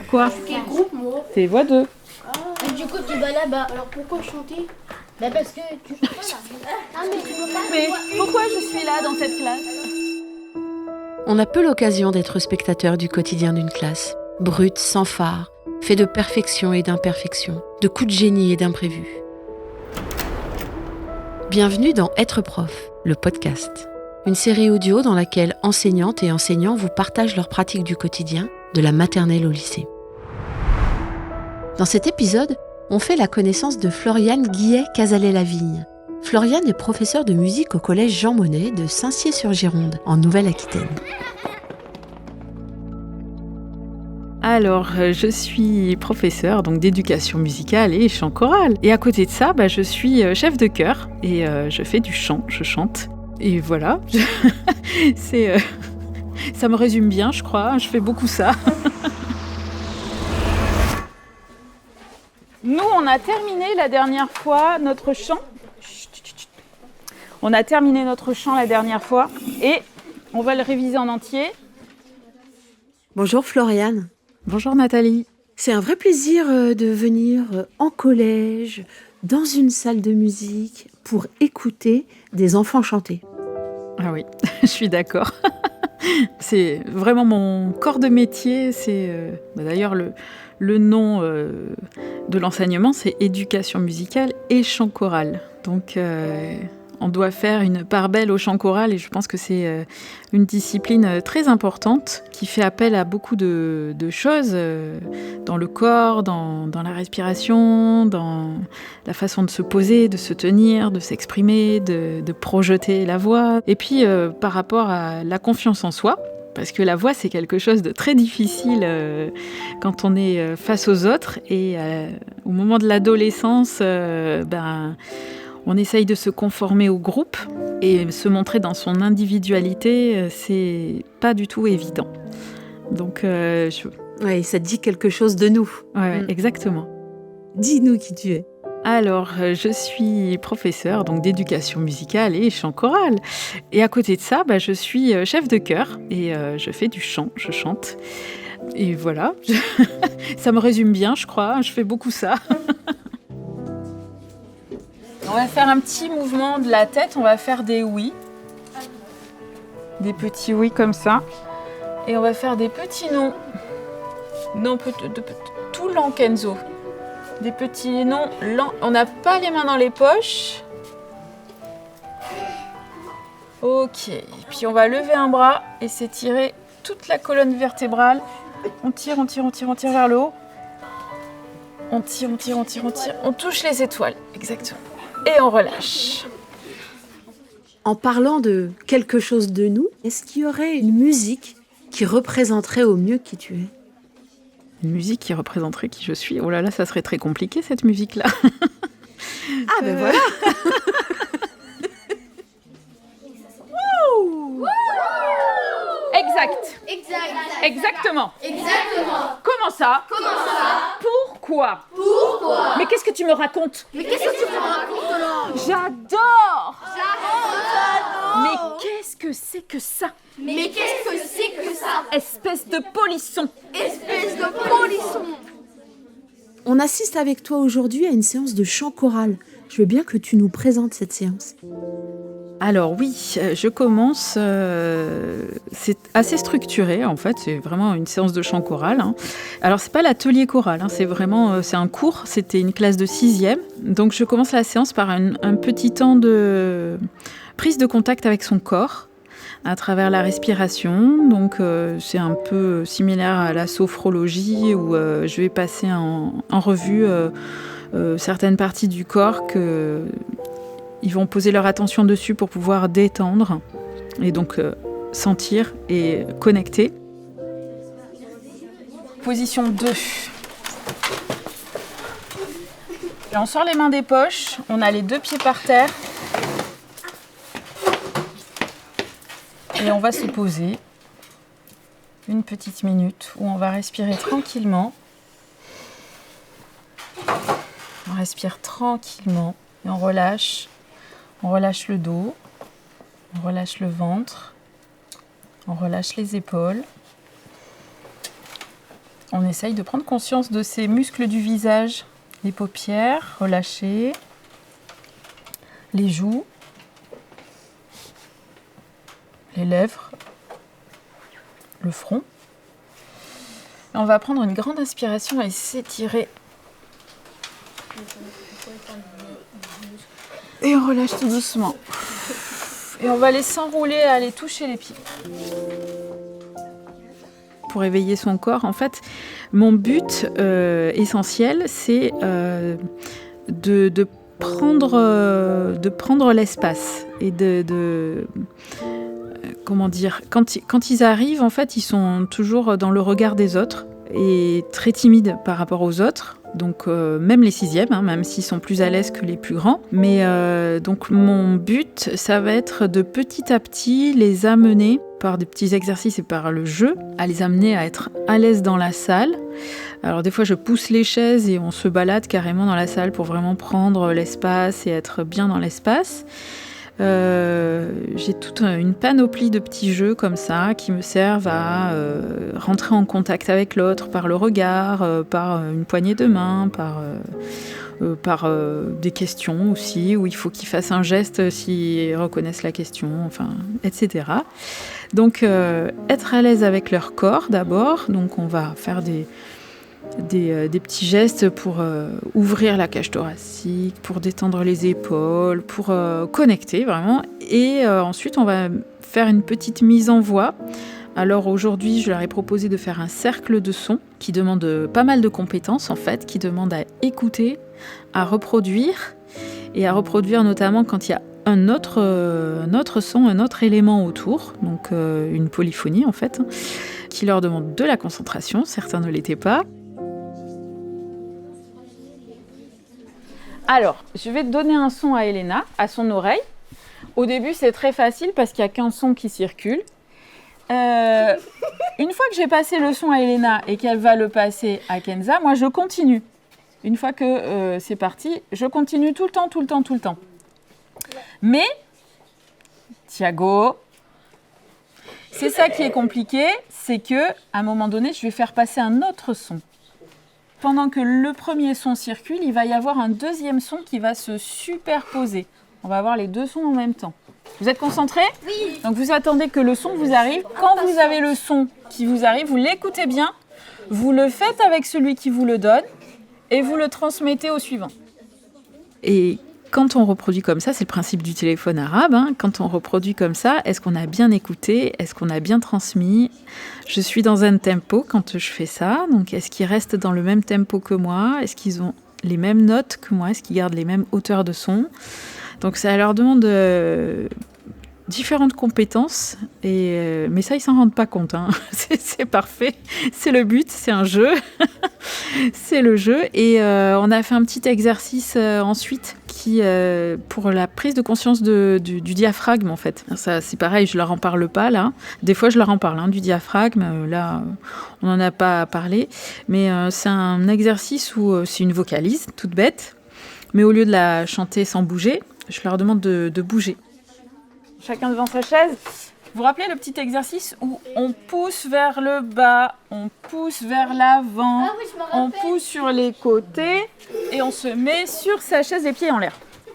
Quoi? Quel groupe, moi? T'es voix 2. Et du coup, tu vas là-bas. Alors pourquoi chanter? Bah parce que tu chantes pas là. Ah mais tu peux pas. Mais pourquoi je suis là dans cette classe? On a peu l'occasion d'être spectateur du quotidien d'une classe. Brute, sans phare, fait de perfection et d'imperfection, de coups de génie et d'imprévus. Bienvenue dans Être prof, le podcast. Une série audio dans laquelle enseignantes et enseignants vous partagent leurs pratiques du quotidien, de la maternelle au lycée. Dans cet épisode, on fait la connaissance de Floriane Guillet-Cazalet-Lavigne. Floriane est professeure de musique au collège Jean Monnet de Saint-Cyr-sur-Gironde, en Nouvelle-Aquitaine. Alors, je suis professeure donc d'éducation musicale et chant choral. Et à côté de ça, je suis chef de chœur et je fais du chant, je chante. Et voilà, ça me résume bien, je crois. Je fais beaucoup ça. Nous, on a terminé la dernière fois notre chant. On a terminé notre chant la dernière fois et on va le réviser en entier. Bonjour Floriane. Bonjour Nathalie. C'est un vrai plaisir de venir en collège, dans une salle de musique, pour écouter des enfants chanter. Ah oui, je suis d'accord. C'est vraiment mon corps de métier. C'est d'ailleurs le nom de l'enseignement, c'est éducation musicale et chant choral. Donc on doit faire une part belle au chant choral et je pense que c'est une discipline très importante qui fait appel à beaucoup de choses dans le corps, dans la respiration, dans la façon de se poser, de se tenir, de s'exprimer, de projeter la voix. Et puis par rapport à la confiance en soi, parce que la voix, c'est quelque chose de très difficile quand on est face aux autres. Et au moment de l'adolescence, on essaye de se conformer au groupe et se montrer dans son individualité, c'est pas du tout évident. Donc, Oui, ça dit quelque chose de nous. Ouais, exactement. Dis-nous qui tu es. Alors, je suis professeure donc d'éducation musicale et chant choral. Et à côté de ça, je suis chef de chœur et je fais du chant, je chante. Et voilà, ça me résume bien, je crois. Je fais beaucoup ça. On va faire un petit mouvement de la tête, on va faire des oui. Des petits oui comme ça. Et on va faire des petits non. Non, tout lent, Kenzo. Des petits non lents. On n'a pas les mains dans les poches. Ok. Et puis on va lever un bras et s'étirer toute la colonne vertébrale. On tire vers le haut. On tire. On touche les étoiles. Exactement. Et on relâche. En parlant de quelque chose de nous, est-ce qu'il y aurait une musique qui représenterait au mieux qui tu es ? Une musique qui représenterait qui je suis. Oh là là, ça serait très compliqué cette musique-là. Ah ben voilà. Exactement. Comment ça? Pourquoi? Mais qu'est-ce que tu me racontes? J'adore. Mais qu'est-ce que c'est que ça? Espèce de polisson. On assiste avec toi aujourd'hui à une séance de chant choral. Je veux bien que tu nous présentes cette séance. Alors oui, je commence, c'est assez structuré en fait, c'est vraiment une séance de chant choral. Alors c'est pas l'atelier choral, c'est vraiment, c'est un cours, c'était une classe de 6e. Donc je commence la séance par un petit temps de prise de contact avec son corps à travers la respiration. Donc c'est un peu similaire à la sophrologie où je vais passer en revue certaines parties du corps que... Ils vont poser leur attention dessus pour pouvoir détendre et donc sentir et connecter. Position 2. Et on sort les mains des poches, on a les 2 pieds par terre. Et on va se poser une petite minute où on va respirer tranquillement. On respire tranquillement et on relâche. On relâche le dos, on relâche le ventre, on relâche les épaules. On essaye de prendre conscience de ces muscles du visage. Les paupières relâchées, les joues, les lèvres, le front. Et on va prendre une grande inspiration et s'étirer. Et on relâche tout doucement. Et on va aller s'enrouler et aller toucher les pieds. Pour éveiller son corps, en fait, mon but essentiel, c'est de prendre l'espace et comment dire, quand ils arrivent, en fait, ils sont toujours dans le regard des autres et très timides par rapport aux autres. Donc même les 6e, même s'ils sont plus à l'aise que les plus grands. Mais donc mon but, ça va être de petit à petit les amener par des petits exercices et par le jeu, à les amener à être à l'aise dans la salle. Alors des fois je pousse les chaises et on se balade carrément dans la salle pour vraiment prendre l'espace et être bien dans l'espace. J'ai toute une panoplie de petits jeux comme ça qui me servent à rentrer en contact avec l'autre par le regard, par une poignée de main, par des questions aussi, où il faut qu'ils fassent un geste s'ils reconnaissent la question, enfin, etc. Donc être à l'aise avec leur corps d'abord, donc on va faire des petits gestes pour ouvrir la cage thoracique, pour détendre les épaules, pour connecter vraiment. Et ensuite, on va faire une petite mise en voix. Alors aujourd'hui, je leur ai proposé de faire un cercle de son qui demande pas mal de compétences en fait, qui demande à écouter, à reproduire, et à reproduire notamment quand il y a un autre son, un autre élément autour, donc une polyphonie en fait, qui leur demande de la concentration, certains ne l'étaient pas. Alors, je vais donner un son à Elena, à son oreille. Au début, c'est très facile parce qu'il n'y a qu'un son qui circule. Une fois que j'ai passé le son à Elena et qu'elle va le passer à Kenza, moi, je continue. Une fois que c'est parti, je continue tout le temps. Mais, Thiago, c'est ça qui est compliqué, c'est qu'à un moment donné, je vais faire passer un autre son. Pendant que le premier son circule, il va y avoir un deuxième son qui va se superposer. On va avoir les deux sons en même temps. Vous êtes concentrés ? Oui. Donc vous attendez que le son vous arrive. Quand vous avez le son qui vous arrive, vous l'écoutez bien, vous le faites avec celui qui vous le donne et vous le transmettez au suivant. Et quand on reproduit comme ça, c'est le principe du téléphone arabe, quand on reproduit comme ça, est-ce qu'on a bien écouté ? Est-ce qu'on a bien transmis ? Je suis dans un tempo quand je fais ça, donc est-ce qu'ils restent dans le même tempo que moi ? Est-ce qu'ils ont les mêmes notes que moi ? Est-ce qu'ils gardent les mêmes hauteurs de son ? Donc ça leur demande différentes compétences, mais ça, ils s'en rendent pas compte. C'est parfait, c'est le but, c'est un jeu. C'est le jeu. Et on a fait un petit exercice ensuite pour la prise de conscience du diaphragme, en fait. Ça, c'est pareil, je leur en parle pas, là. Des fois, je leur en parle, du diaphragme. Là, on n'en a pas parlé. Mais c'est un exercice où c'est une vocalise, toute bête. Mais au lieu de la chanter sans bouger, je leur demande de bouger. Chacun devant sa chaise. Vous vous rappelez le petit exercice où on pousse vers le bas, on pousse vers l'avant, on pousse sur les côtés et on se met sur sa chaise les pieds en l'air.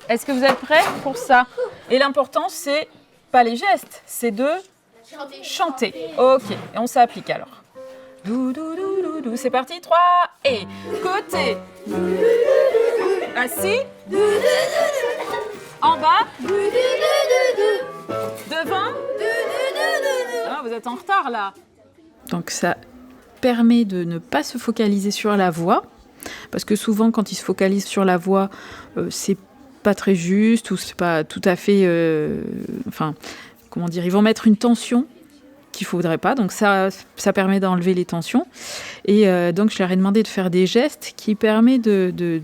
Est-ce que vous êtes prêts pour ça ? Et l'important, c'est pas les gestes, c'est de chanter. Ok, et on s'applique alors. Dou, dou, dou, dou, dou. C'est parti, 3 et côté. Assis. En bas. Devant. Ah, vous êtes en retard là. Donc ça permet de ne pas se focaliser sur la voix, parce que souvent quand ils se focalisent sur la voix, c'est pas très juste ou c'est pas tout à fait. Ils vont mettre une tension qu'il faudrait pas. Donc ça permet d'enlever les tensions. Et donc je leur ai demandé de faire des gestes qui permettent de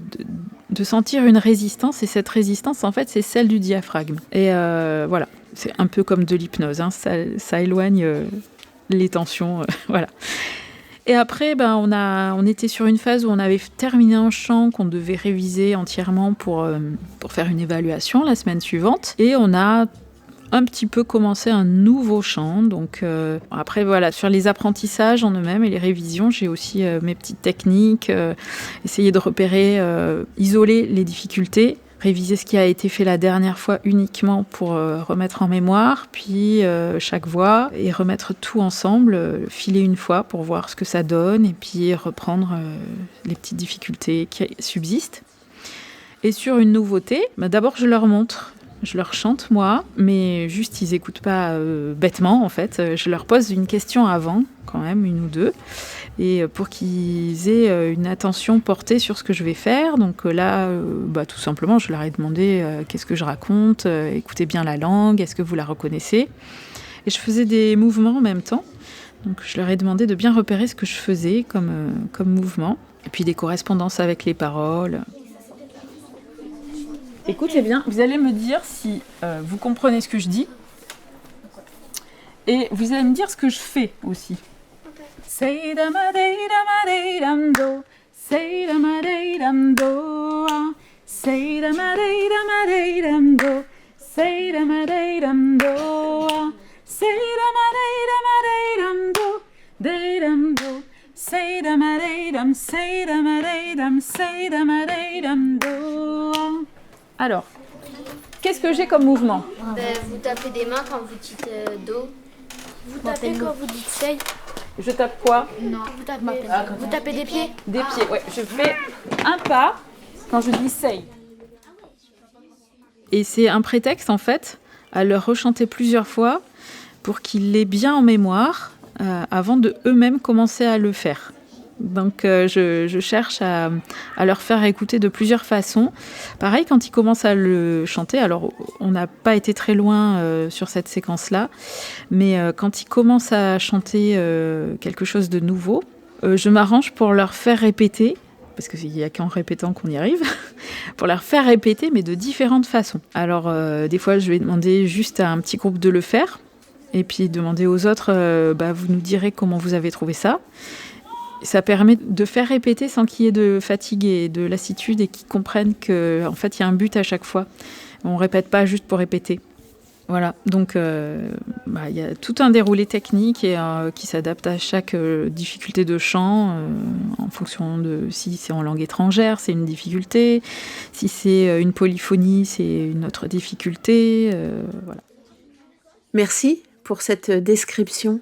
sentir une résistance. Et cette résistance, en fait, c'est celle du diaphragme. Et voilà. C'est un peu comme de l'hypnose, ça éloigne les tensions, voilà. Et après, on était sur une phase où on avait terminé un chant qu'on devait réviser entièrement pour faire une évaluation la semaine suivante. Et on a un petit peu commencer un nouveau chant. Donc après voilà, sur les apprentissages en eux-mêmes et les révisions, j'ai aussi mes petites techniques, essayer de repérer, isoler les difficultés, réviser ce qui a été fait la dernière fois uniquement pour remettre en mémoire, puis chaque voix, et remettre tout ensemble, filer une fois pour voir ce que ça donne, et puis reprendre les petites difficultés qui subsistent. Et sur une nouveauté, d'abord je leur montre. Je leur chante moi, mais juste ils n'écoutent pas bêtement en fait. Je leur pose une question avant, quand même, une ou deux, et pour qu'ils aient une attention portée sur ce que je vais faire. Donc là, tout simplement, je leur ai demandé qu'est-ce que je raconte, écoutez bien la langue, est-ce que vous la reconnaissez ? Et je faisais des mouvements en même temps. Donc je leur ai demandé de bien repérer ce que je faisais comme mouvement, et puis des correspondances avec les paroles. Écoutez bien, vous allez me dire si vous comprenez ce que je dis, et vous allez me dire ce que je fais aussi. Say da ma day da ma day dam do, say da ma day dam do, say da ma day da ma day dam do, say da ma day dam do, say da ma day da ma day dam do, day dam do, say da ma day dam, say da ma day dam, say da ma day dam do. Alors, qu'est-ce que j'ai comme mouvement ? Vous tapez des mains quand vous dites do. Vous tapez quand vous dites say. Je tape quoi ? Non. Vous tapez des pieds. Des pieds, ouais. Je fais un pas quand je dis say. Et c'est un prétexte, en fait, à leur rechanter plusieurs fois pour qu'ils l'aient bien en mémoire avant de eux-mêmes commencer à le faire. Donc je cherche à leur faire écouter de plusieurs façons. Pareil, quand ils commencent à le chanter, alors on n'a pas été très loin sur cette séquence-là, mais quand ils commencent à chanter quelque chose de nouveau, je m'arrange pour leur faire répéter, parce qu'il n'y a qu'en répétant qu'on y arrive, pour leur faire répéter, mais de différentes façons. Alors des fois, je vais demander juste à un petit groupe de le faire, et puis demander aux autres, vous nous direz comment vous avez trouvé ça. Ça permet de faire répéter sans qu'il y ait de fatigue et de lassitude, et qu'ils comprennent qu'en fait, il y a un but à chaque fois. On ne répète pas juste pour répéter. Voilà, donc y a tout un déroulé technique qui s'adapte à chaque difficulté de chant en fonction de si c'est en langue étrangère, c'est une difficulté. Si c'est une polyphonie, c'est une autre difficulté. Voilà. Merci pour cette description.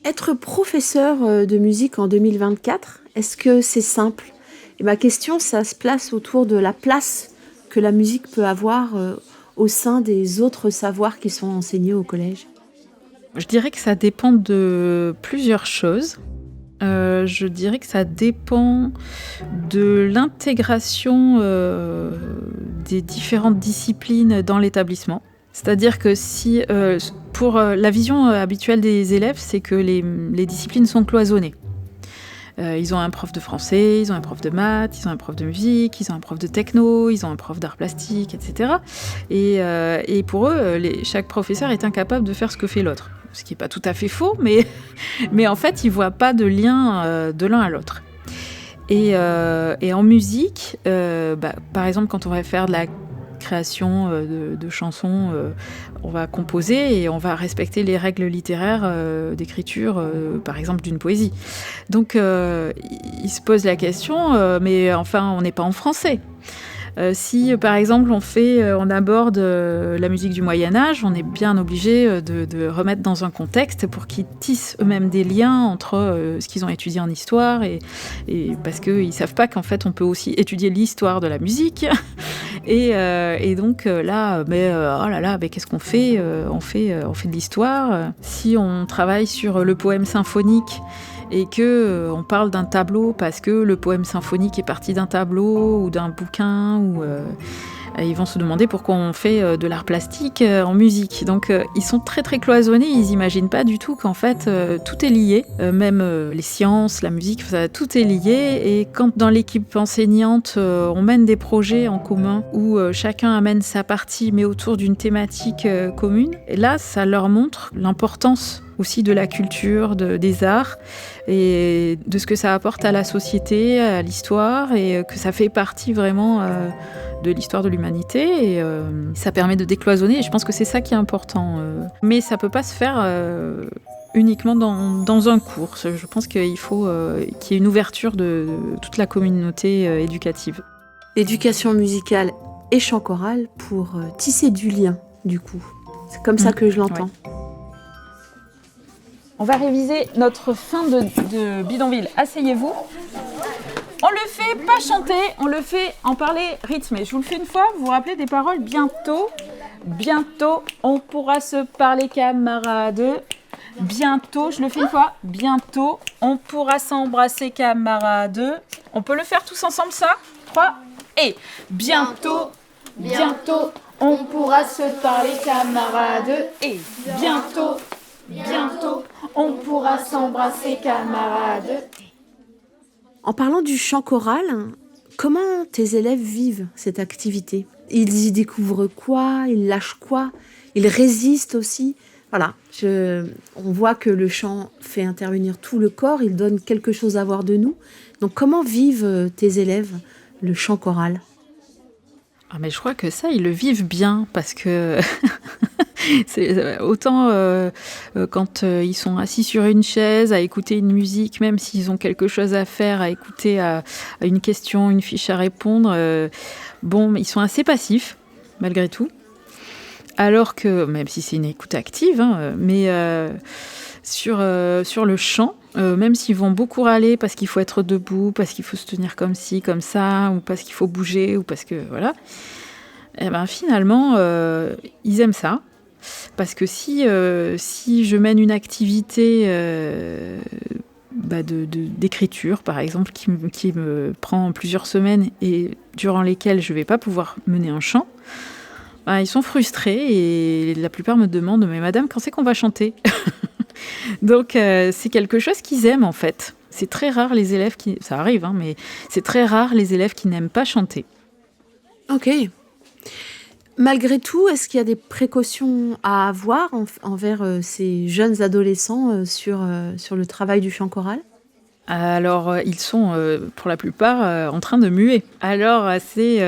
Être professeur de musique en 2024, est-ce que c'est simple ? Et ma question, ça se place autour de la place que la musique peut avoir au sein des autres savoirs qui sont enseignés au collège. Je dirais que ça dépend de plusieurs choses. Je dirais que ça dépend de l'intégration des différentes disciplines dans l'établissement. C'est-à-dire que si, pour la vision habituelle des élèves, c'est que les disciplines sont cloisonnées. Ils ont un prof de français, ils ont un prof de maths, ils ont un prof de musique, ils ont un prof de techno, ils ont un prof d'art plastique, etc. Et pour eux, chaque professeur est incapable de faire ce que fait l'autre. Ce qui n'est pas tout à fait faux, mais en fait, ils ne voient pas de lien de l'un à l'autre. Et en musique, par exemple, quand on va faire de la création de chansons, on va composer et on va respecter les règles littéraires d'écriture, par exemple d'une poésie. Donc il se pose la question, mais enfin on n'est pas en français. Si par exemple on aborde la musique du Moyen-Âge, on est bien obligé de remettre dans un contexte pour qu'ils tissent eux-mêmes des liens entre ce qu'ils ont étudié en histoire et parce qu'ils ne savent pas qu'en fait on peut aussi étudier l'histoire de la musique. Et donc là, mais qu'est-ce qu'on fait ? On fait de l'histoire. Si on travaille sur le poème symphonique et que on parle d'un tableau parce que le poème symphonique est parti d'un tableau ou d'un bouquin, ils vont se demander pourquoi on fait de l'art plastique en musique. Donc ils sont très très cloisonnés, ils n'imaginent pas du tout qu'en fait tout est lié, même les sciences, la musique, tout est lié. Et quand dans l'équipe enseignante on mène des projets en commun où chacun amène sa partie mais autour d'une thématique commune, et là ça leur montre l'importance aussi de la culture, des arts et de ce que ça apporte à la société, à l'histoire et que ça fait partie vraiment de l'histoire de l'humanité et ça permet de décloisonner et je pense que c'est ça qui est important. Mais ça peut pas se faire uniquement dans un cours. Je pense qu'il faut qu'il y ait une ouverture de toute la communauté éducative. Éducation musicale et chant choral pour tisser du lien, du coup. C'est comme ça que je l'entends. Ouais. On va réviser notre fin de bidonville. Asseyez-vous. On le fait pas chanter, on le fait en parler rythmé. Je vous le fais une fois, vous vous rappelez des paroles. Bientôt, on pourra se parler camarades. Bientôt, je le fais une fois. Bientôt, on pourra s'embrasser camarades. On peut le faire tous ensemble ça 3 et bientôt, on pourra se parler camarades. Et bientôt, on pourra s'embrasser camarades. En parlant du chant choral, comment tes élèves vivent cette activité ? Ils y découvrent quoi ? Ils lâchent quoi ? Ils résistent aussi ? Voilà, on voit que le chant fait intervenir tout le corps, il donne quelque chose à voir de nous. Donc comment vivent tes élèves le chant choral ? Ah mais je crois que ça, ils le vivent bien parce que c'est autant quand ils sont assis sur une chaise à écouter une musique, même s'ils ont quelque chose à faire, à écouter à une question, une fiche à répondre, ils sont assez passifs malgré tout. Alors que, même si c'est une écoute active, mais sur le chant, même s'ils vont beaucoup râler parce qu'il faut être debout, parce qu'il faut se tenir comme ci, comme ça, ou parce qu'il faut bouger, ou parce que voilà, et ben finalement, ils aiment ça. Parce que si je mène une activité d'écriture, par exemple, qui me prend plusieurs semaines et durant lesquelles je ne vais pas pouvoir mener un chant, ils sont frustrés et la plupart me demandent « Mais madame, quand c'est qu'on va chanter ?» Donc c'est quelque chose qu'ils aiment en fait. C'est très rare les élèves qui... Ça arrive, mais c'est très rare les élèves qui n'aiment pas chanter. Ok. Malgré tout, est-ce qu'il y a des précautions à avoir envers ces jeunes adolescents sur le travail du chant choral ? Alors, ils sont, pour la plupart, en train de muer. Alors, c'est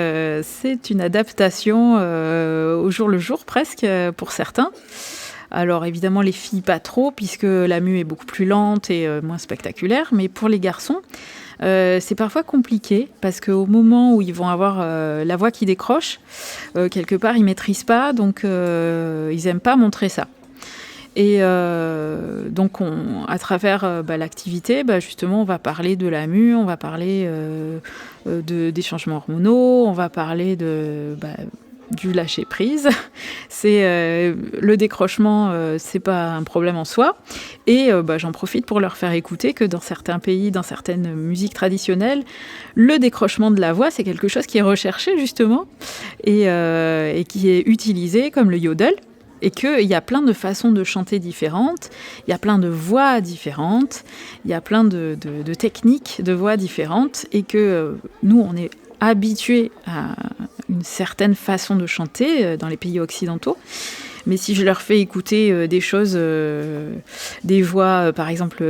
une adaptation au jour le jour, presque, pour certains. Alors, évidemment, les filles, pas trop, puisque la mue est beaucoup plus lente et moins spectaculaire. Mais pour les garçons, c'est parfois compliqué, parce qu'au moment où ils vont avoir la voix qui décroche, quelque part, ils ne maîtrisent pas, donc ils n'aiment pas montrer ça. Et donc, à travers l'activité, justement, on va parler de la mue, on va parler des changements hormonaux, on va parler du lâcher-prise. Le décrochement, c'est pas un problème en soi. Et j'en profite pour leur faire écouter que dans certains pays, dans certaines musiques traditionnelles, le décrochement de la voix, c'est quelque chose qui est recherché, justement, et qui est utilisé comme le yodel. Et qu'il y a plein de façons de chanter différentes, il y a plein de voix différentes, il y a plein de techniques de voix différentes, et que nous, on est habitués à une certaine façon de chanter dans les pays occidentaux. Mais si je leur fais écouter des choses, des voix, par exemple,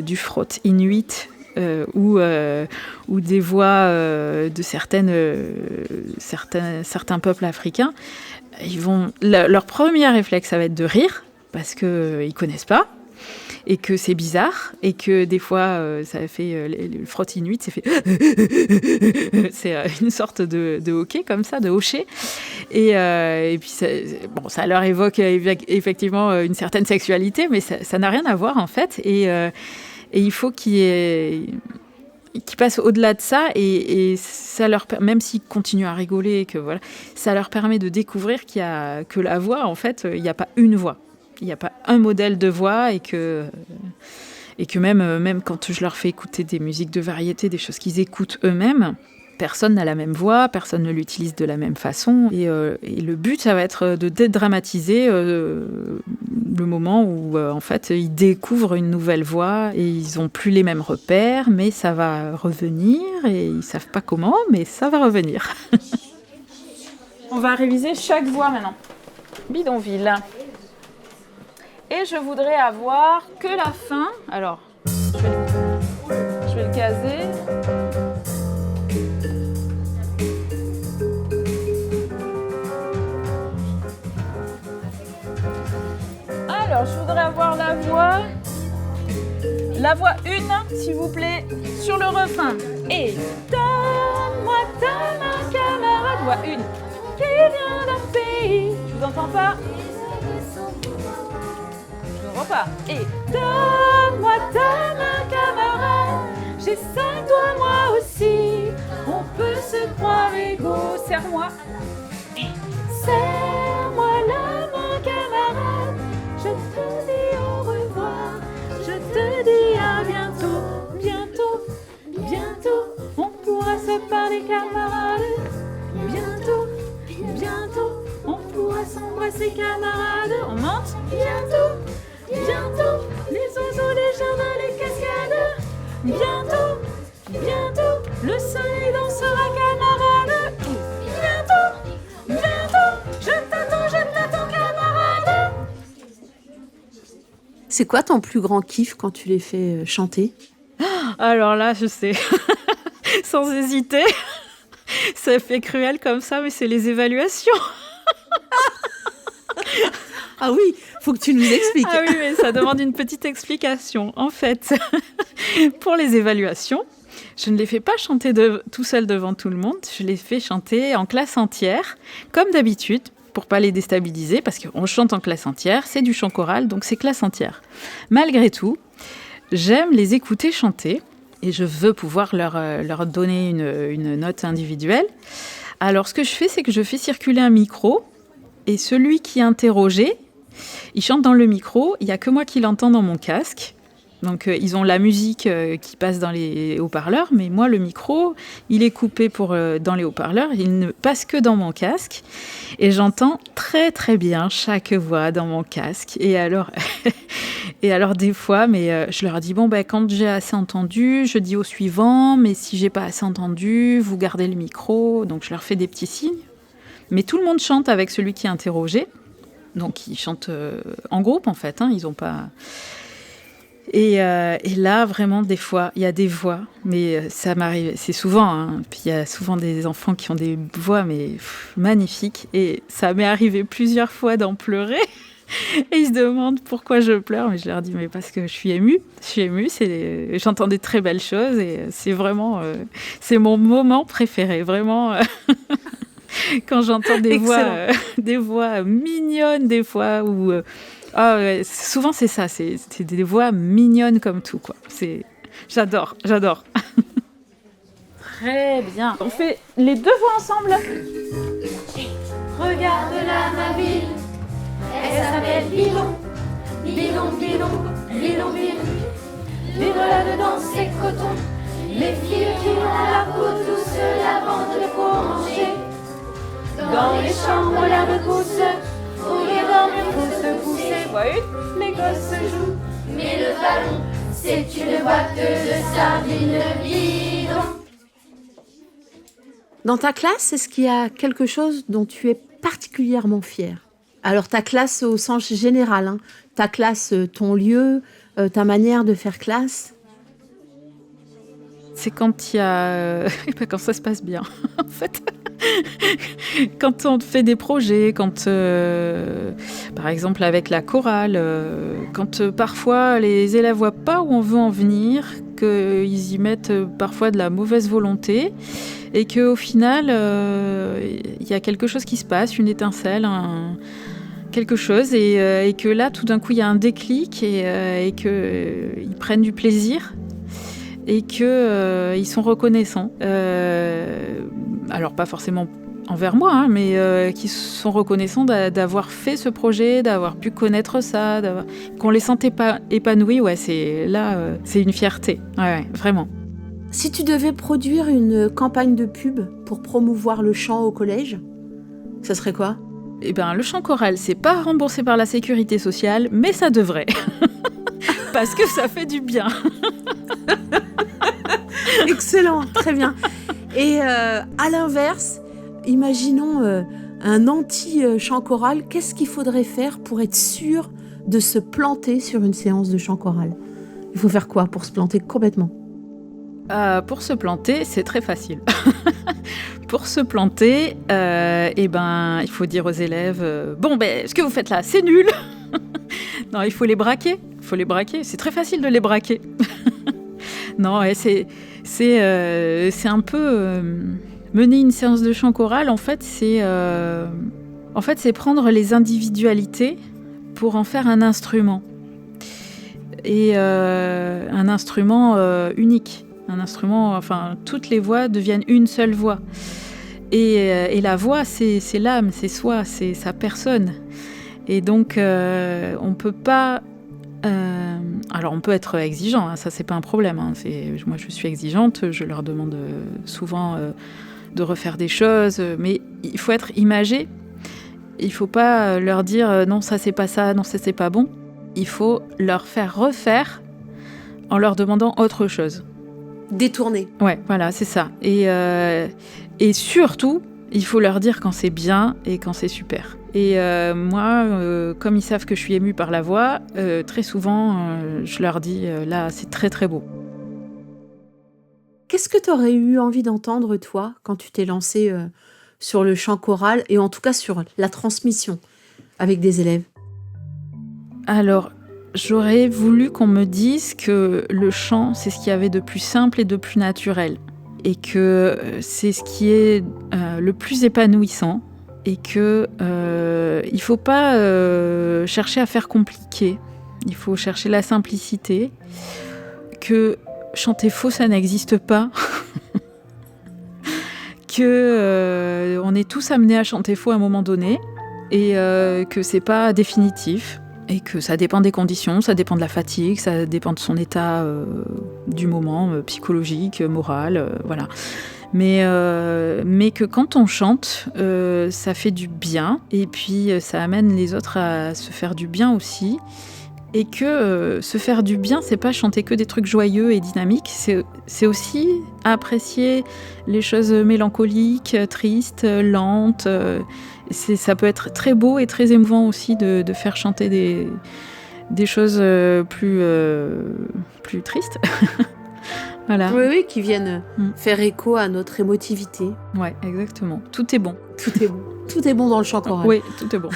du frot inuit, ou des voix de certains peuples africains, leur premier réflexe, ça va être de rire, parce qu'ils ne connaissent pas, et que c'est bizarre, et que des fois, ça fait le frot inuit, c'est fait... c'est une sorte de hoquet, comme ça, de hocher. Et puis, ça leur évoque effectivement une certaine sexualité, mais ça n'a rien à voir, en fait. Et il faut qu'ils passent au-delà de ça, et ça leur même s'ils continuent à rigoler, que voilà, ça leur permet de découvrir que la voix, en fait, il n'y a pas une voix, il n'y a pas un modèle de voix, et que même quand je leur fais écouter des musiques de variété, des choses qu'ils écoutent eux-mêmes, personne n'a la même voix, personne ne l'utilise de la même façon. Et le but, ça va être de dédramatiser le moment où, en fait, ils découvrent une nouvelle voix et ils n'ont plus les mêmes repères, mais ça va revenir et ils ne savent pas comment, mais ça va revenir. On va réviser chaque voix maintenant. Bidonville. Et Et je voudrais avoir que la fin. Alors, je vais le caser. Alors, je voudrais avoir la voix 1, s'il vous plaît, sur le refrain. Et donne-moi ta main, camarade. Voix 1. Qui vient d'un pays. Je vous entends pas. Je vous entends pas. Et donne-moi ta main, camarade. J'ai 5 doigts, moi aussi. On peut se croire égaux. Serre-moi. Et serre-moi la main, camarade. Je te dis au revoir. Je te dis à bientôt. Bientôt, bientôt. On pourra se parler, camarade. Bientôt, bientôt. On pourra s'embrasser, camarades. On monte. Bientôt, bientôt. Les oiseaux, les jardins, les cascades. Bientôt, bientôt. Le soleil dansera, camarades. Bientôt, bientôt. Je t'attends, camarade. C'est quoi ton plus grand kiff quand tu les fais chanter ? Alors là, je sais. Sans hésiter. Ça fait cruel comme ça, mais c'est les évaluations. Ah oui, faut que tu nous expliques. Ah oui, mais ça demande une petite explication. En fait, pour les évaluations, je ne les fais pas chanter tout seul devant tout le monde. Je les fais chanter en classe entière, comme d'habitude, pour pas les déstabiliser, parce qu'on chante en classe entière, c'est du chant choral, donc c'est classe entière. Malgré tout, j'aime les écouter chanter et je veux pouvoir leur donner une note individuelle. Alors, ce que je fais, c'est que je fais circuler un micro et celui qui est interrogé, il chante dans le micro, il n'y a que moi qui l'entends dans mon casque. Donc, ils ont la musique qui passe dans les haut-parleurs, mais moi, le micro, il est coupé dans les haut-parleurs, il ne passe que dans mon casque. Et j'entends très, très bien chaque voix dans mon casque. Et alors des fois, je leur dis, quand j'ai assez entendu, je dis au suivant, mais si j'ai pas assez entendu, vous gardez le micro. Donc, je leur fais des petits signes. Mais tout le monde chante avec celui qui est interrogé. Donc, ils chantent en groupe, en fait. Ils n'ont pas... Et là, vraiment, des fois, il y a des voix, mais ça m'arrive, c'est souvent, puis il y a souvent des enfants qui ont des voix magnifiques, et ça m'est arrivé plusieurs fois d'en pleurer, et ils se demandent pourquoi je pleure, mais je leur dis, mais parce que je suis émue, j'entends des très belles choses, et c'est vraiment, c'est mon moment préféré, vraiment... Quand j'entends des voix mignonnes, des fois où... souvent c'est ça, c'est des voix mignonnes comme tout, quoi. J'adore. Très bien. On fait les 2 voix ensemble. Regarde là ma ville, elle s'appelle Billon. Billon, Billon, Billon, Billon. Vivre là-dedans c'est coton. Les filles qui ont la peau douce, lavant de peau rangée. Dans les chambres l'herbe pousse, pour y dormir faut se pousser. Les gosses se jouent, mais le ballon c'est une boîte de sardines bidon. Dans ta classe, est-ce qu'il y a quelque chose dont tu es particulièrement fière ? Alors ta classe au sens général, ta classe, ton lieu, ta manière de faire classe. C'est quand il y a... quand ça se passe bien, en fait. Quand on fait des projets, quand, par exemple avec la chorale, quand parfois les élèves voient pas où on veut en venir, qu'ils y mettent parfois de la mauvaise volonté, et qu'au final, il y a quelque chose qui se passe, une étincelle, quelque chose, et que là, tout d'un coup, il y a un déclic, et qu'ils prennent du plaisir, et qu'ils sont reconnaissants. Alors, pas forcément envers moi, mais qui sont reconnaissants d'avoir fait ce projet, d'avoir pu connaître ça, qu'on les sentait pas épanouis. Ouais, c'est une fierté. Ouais, vraiment. Si tu devais produire une campagne de pub pour promouvoir le chant au collège, ça serait quoi ? Eh ben, le chant choral, c'est pas remboursé par la sécurité sociale, mais ça devrait. Parce que ça fait du bien. Excellent, très bien. Et à l'inverse, imaginons un anti-chant choral. Qu'est-ce qu'il faudrait faire pour être sûr de se planter sur une séance de chant choral? Il faut faire quoi pour se planter complètement? Pour se planter, c'est très facile. Pour se planter, il faut dire aux élèves ce que vous faites là, c'est nul. Non, il faut les braquer. C'est très facile de les braquer. Non, c'est un peu mener une séance de chant choral. En fait, c'est prendre les individualités pour en faire un instrument. Et un instrument unique. Un instrument, toutes les voix deviennent une seule voix. Et la voix, c'est l'âme, c'est soi, c'est sa personne. Et donc, on peut pas... alors, on peut être exigeant, hein, ça, c'est pas un problème. Hein, moi, je suis exigeante, je leur demande souvent de refaire des choses, mais il faut être imagé. Il faut pas leur dire non, ça, c'est pas ça, non, ça, c'est pas bon. Il faut leur faire refaire en leur demandant autre chose. Détourner. Ouais, voilà, c'est ça. Et surtout, il faut leur dire quand c'est bien et quand c'est super. Et moi, comme ils savent que je suis émue par la voix, très souvent, je leur dis là, c'est très très beau. Qu'est-ce que tu aurais eu envie d'entendre, toi, quand tu t'es lancée sur le chant choral et en tout cas sur la transmission avec des élèves? Alors, j'aurais voulu qu'on me dise que le chant, c'est ce qu'il y avait de plus simple et de plus naturel. Et que c'est ce qui est le plus épanouissant. Et que il ne faut pas chercher à faire compliqué. Il faut chercher la simplicité. Que chanter faux, ça n'existe pas. Que on est tous amenés à chanter faux à un moment donné. Et que c'est pas définitif. Et que ça dépend des conditions, ça dépend de la fatigue, ça dépend de son état du moment, psychologique, moral, voilà. Mais que quand on chante, ça fait du bien, et puis ça amène les autres à se faire du bien aussi. Et que se faire du bien, c'est pas chanter que des trucs joyeux et dynamiques, c'est aussi apprécier les choses mélancoliques, tristes, lentes. Ça peut être très beau et très émouvant aussi de faire chanter des choses plus tristes. Voilà. Oui, qui viennent faire écho à notre émotivité. Ouais, exactement. Tout est bon. Tout est bon. Tout est bon dans le chant choral. Oui, tout est bon.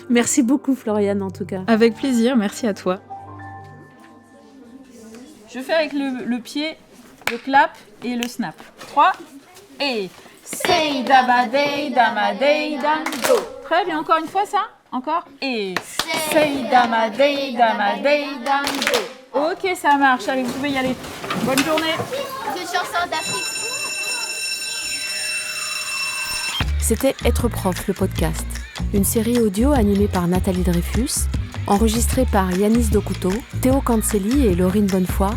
Merci beaucoup, Floriane, en tout cas. Avec plaisir, merci à toi. Je fais avec le pied, le clap et le snap. 3 et... Say dama day dam do. Très bien, encore une fois ça. Encore. Et... Say dama day dam do. Ok, ça marche. Allez, vous pouvez y aller. Bonne journée. De chansons d'Afrique. C'était Être prof, le podcast. Une série audio animée par Nathalie Dreyfus, enregistrée par Yanis Dokuto, Théo Cancelli et Laurine Bonnefoy,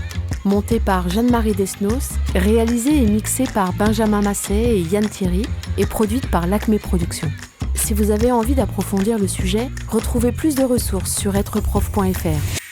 montée par Jeanne-Marie Desnos, réalisée et mixée par Benjamin Masset et Yann Thierry et produite par l'Acme Productions. Si vous avez envie d'approfondir le sujet, retrouvez plus de ressources sur êtreprof.fr.